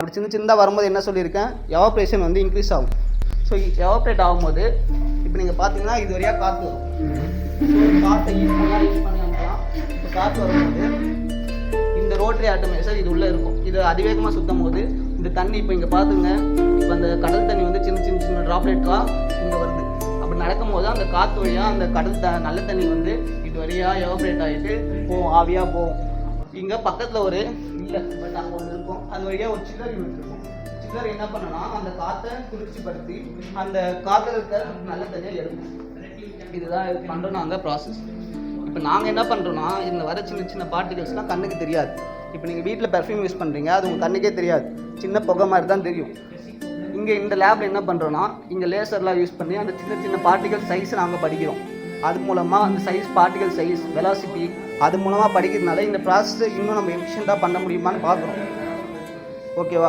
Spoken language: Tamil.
அப்படி சின்னதாக வரும்போது என்ன சொல்லியிருக்கேன், எவாப்ரேஷன் வந்து இன்க்ரீஸ் ஆகும். ஸோ எவாப்ரேட் ஆகும்போது இப்போ நீங்கள் பார்த்தீங்கன்னா இது வரையாக காற்று வரும். ஸோ காற்றை யூஸ் பண்ணி அனுப்பலாம். இப்போ காற்று வரும்போது இந்த ரோட்டரி ஆட்டோமேஷன் இது உள்ளே இருக்கும். இது அதிவேகமாக சுற்றும் போது இந்த தண்ணி இப்போ இங்கே பார்த்துங்க, இப்போ அந்த கடல் தண்ணி வந்து சின்ன ட்ராப்லெட்டாக இங்கே வருது. அப்படி நடக்கும்போது அந்த காற்று வழியாக அந்த கடல் நல்ல தண்ணி வந்து இது வழியாக எவாப்ரேட் ஆகிட்டு போகும், ஆவியாக போகும். இங்கே பக்கத்தில் ஒரு இல்லை பட் அங்கே ஒன்று இருக்கும், அது வழியாக ஒரு சில்லர் யூனிட் இருக்கும். சில்லர் என்ன பண்ணனா அந்த காற்றை குளிர்ச்சிப்படுத்தி அந்த காற்றுல இருக்க நல்ல தண்ணியை எடுக்கும். இதுதான் இது பண்ணுறோம் நாங்கள் ப்ராசஸ். இப்போ நாங்கள் என்ன பண்ணுறோன்னா, இதில் வர சின்ன பார்ட்டிகல்ஸ்லாம் கண்ணுக்கு தெரியாது. இப்போ நீங்கள் வீட்டில் பெர்ஃப்யூம் யூஸ் பண்ணுறீங்க, அது உங்கள் கண்ணுக்கே தெரியாது, சின்ன புகை மாதிரி தான் தெரியும். இங்கே இந்த லேபில் என்ன பண்ணுறோன்னா, இங்கே லேசர்லாம் யூஸ் பண்ணி அந்த சின்ன பார்ட்டிகல் சைஸை நாங்கள் படிக்கிறோம். அது மூலமாக அந்த சைஸ், பார்ட்டிகல் சைஸ், வெலாசிட்டி, அது மூலமாக படிக்கிறதுனால இந்த ப்ராசஸை இன்னும் நம்ம எஃபிஷியண்ட்டாக பண்ண முடியுமான்னு பார்க்குறோம். ஓகேவா?